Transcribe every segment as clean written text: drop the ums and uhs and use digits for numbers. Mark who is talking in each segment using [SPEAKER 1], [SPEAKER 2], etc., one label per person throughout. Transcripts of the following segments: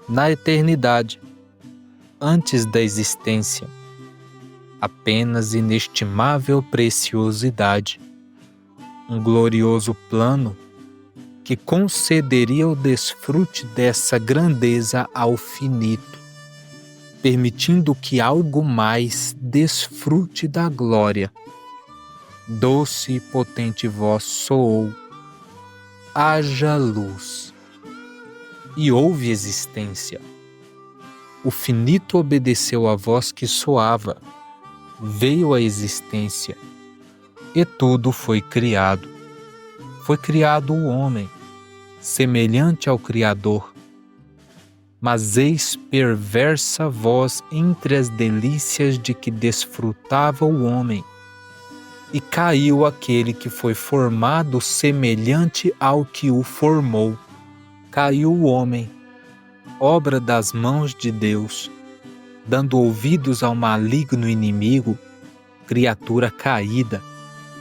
[SPEAKER 1] na eternidade, antes da existência, apenas inestimável preciosidade, um glorioso plano que concederia o desfrute dessa grandeza ao finito, permitindo que algo mais desfrute da glória. Doce e potente voz soou: haja luz. E houve existência. O finito obedeceu à voz que soava, veio a existência, e tudo foi criado. Foi criado o homem, semelhante ao Criador. Mas eis perversa voz entre as delícias de que desfrutava o homem, e caiu aquele que foi formado semelhante ao que o formou. Caiu o homem, obra das mãos de Deus, dando ouvidos ao maligno inimigo, criatura caída,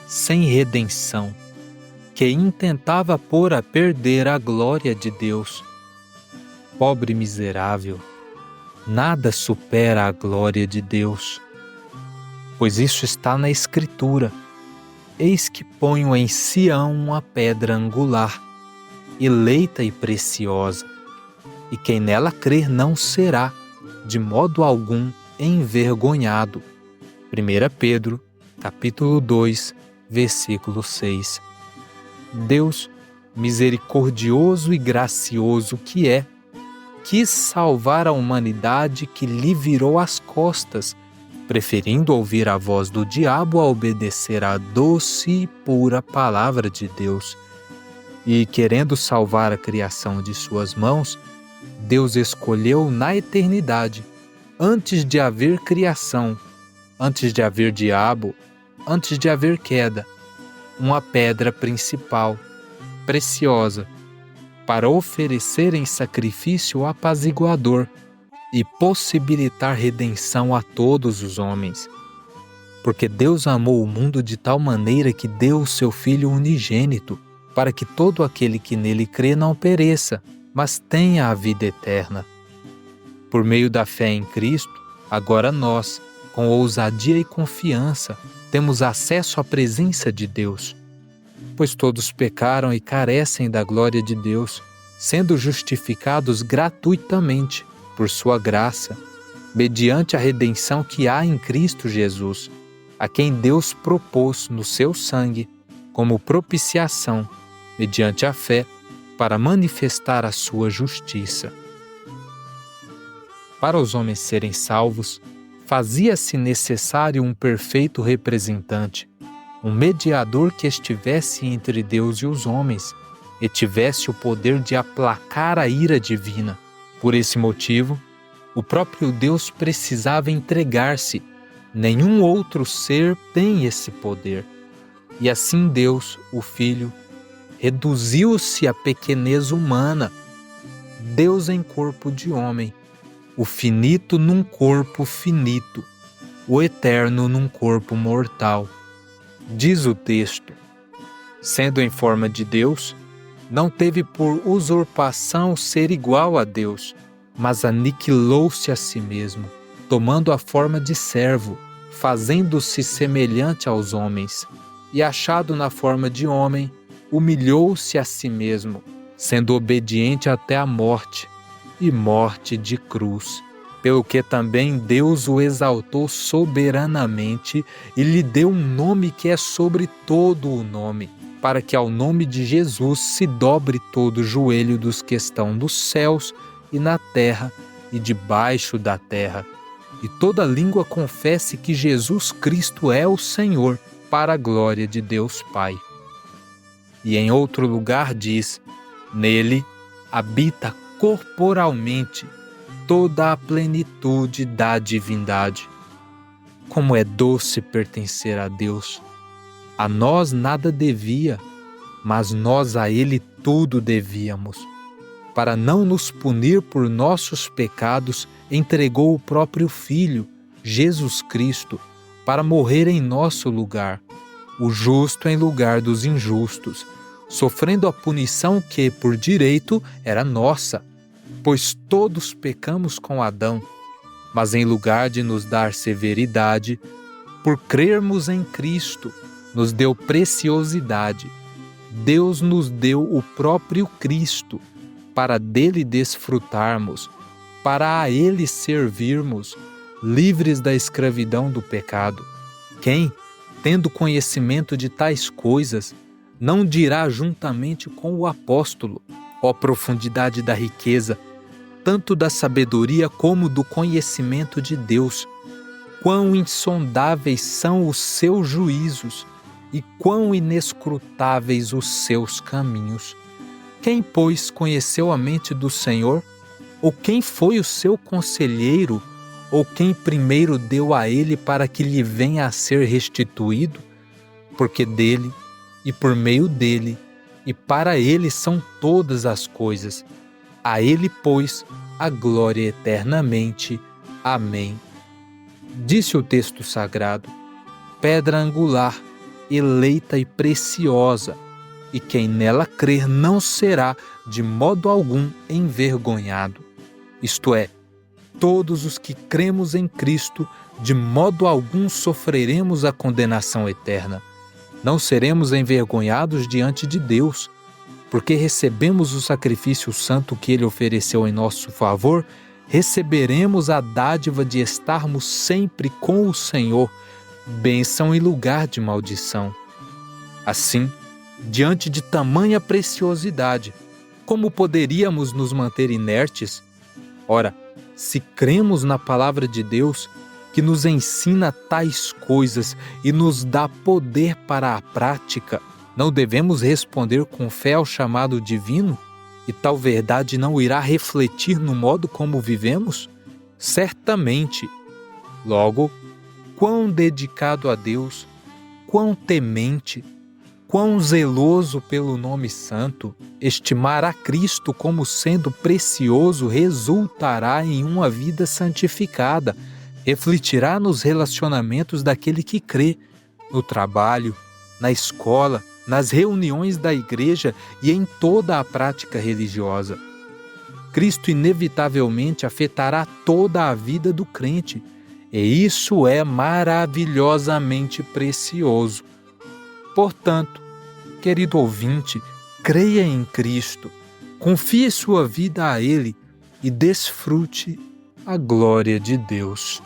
[SPEAKER 1] sem redenção, que intentava pôr a perder a glória de Deus. Pobre miserável, nada supera a glória de Deus, pois isso está na Escritura. Eis que ponho em Sião uma pedra angular, eleita e preciosa, e quem nela crer não será, de modo algum, envergonhado. 1 Pedro, capítulo 2, versículo 6. Deus, misericordioso e gracioso que é, quis salvar a humanidade que lhe virou as costas, preferindo ouvir a voz do diabo a obedecer à doce e pura palavra de Deus. E, querendo salvar a criação de suas mãos, Deus escolheu na eternidade, antes de haver criação, antes de haver diabo, antes de haver queda, uma pedra principal, preciosa, para oferecer em sacrifício apaziguador e possibilitar redenção a todos os homens. Porque Deus amou o mundo de tal maneira que deu o seu Filho unigênito, para que todo aquele que nele crê não pereça, mas tenha a vida eterna. Por meio da fé em Cristo, agora nós, com ousadia e confiança, temos acesso à presença de Deus. Pois todos pecaram e carecem da glória de Deus, sendo justificados gratuitamente por sua graça, mediante a redenção que há em Cristo Jesus, a quem Deus propôs no seu sangue como propiciação, mediante a fé, para manifestar a sua justiça. Para os homens serem salvos, fazia-se necessário um perfeito representante, um mediador que estivesse entre Deus e os homens e tivesse o poder de aplacar a ira divina. Por esse motivo, o próprio Deus precisava entregar-se. Nenhum outro ser tem esse poder. E assim Deus, o Filho, reduziu-se à pequenez humana. Deus em corpo de homem, o finito num corpo finito, o eterno num corpo mortal. Diz o texto: sendo em forma de Deus, não teve por usurpação ser igual a Deus, mas aniquilou-se a si mesmo, tomando a forma de servo, fazendo-se semelhante aos homens, e achado na forma de homem, humilhou-se a si mesmo, sendo obediente até a morte, e morte de cruz. Pelo que também Deus o exaltou soberanamente e lhe deu um nome que é sobre todo o nome, para que ao nome de Jesus se dobre todo o joelho dos que estão nos céus e na terra e debaixo da terra, e toda língua confesse que Jesus Cristo é o Senhor, para a glória de Deus Pai. E em outro lugar diz: nele habita corporalmente toda a plenitude da divindade. Como é doce pertencer a Deus! A nós nada devia, mas nós a Ele tudo devíamos. Para não nos punir por nossos pecados, entregou o próprio Filho, Jesus Cristo, para morrer em nosso lugar, o justo em lugar dos injustos, sofrendo a punição que, por direito, era nossa, pois todos pecamos com Adão, mas em lugar de nos dar severidade, por crermos em Cristo, nos deu preciosidade. Deus nos deu o próprio Cristo, para dele desfrutarmos, para a ele servirmos, livres da escravidão do pecado. Quem, tendo conhecimento de tais coisas, não dirá juntamente com o apóstolo: ó profundidade da riqueza, tanto da sabedoria como do conhecimento de Deus! Quão insondáveis são os seus juízos e quão inescrutáveis os seus caminhos! Quem, pois, conheceu a mente do Senhor? Ou quem foi o seu conselheiro? Ou quem primeiro deu a ele para que lhe venha a ser restituído? Porque dele, e por meio dele, e para ele são todas as coisas. A ele, pois, a glória eternamente. Amém. Disse o texto sagrado: pedra angular, eleita e preciosa, e quem nela crer não será de modo algum envergonhado. Isto é, todos os que cremos em Cristo, de modo algum sofreremos a condenação eterna. Não seremos envergonhados diante de Deus, porque recebemos o sacrifício santo que Ele ofereceu em nosso favor, receberemos a dádiva de estarmos sempre com o Senhor, bênção em lugar de maldição. Assim, diante de tamanha preciosidade, como poderíamos nos manter inertes? Ora, se cremos na palavra de Deus, que nos ensina tais coisas e nos dá poder para a prática, não devemos responder com fé ao chamado divino? E tal verdade não irá refletir no modo como vivemos? Certamente. Logo, quão dedicado a Deus, quão temente, quão zeloso pelo nome santo, estimar a Cristo como sendo precioso resultará em uma vida santificada, refletirá nos relacionamentos daquele que crê, no trabalho, na escola, nas reuniões da igreja e em toda a prática religiosa. Cristo inevitavelmente afetará toda a vida do crente, e isso é maravilhosamente precioso. Portanto, querido ouvinte, creia em Cristo, confie sua vida a Ele e desfrute a glória de Deus.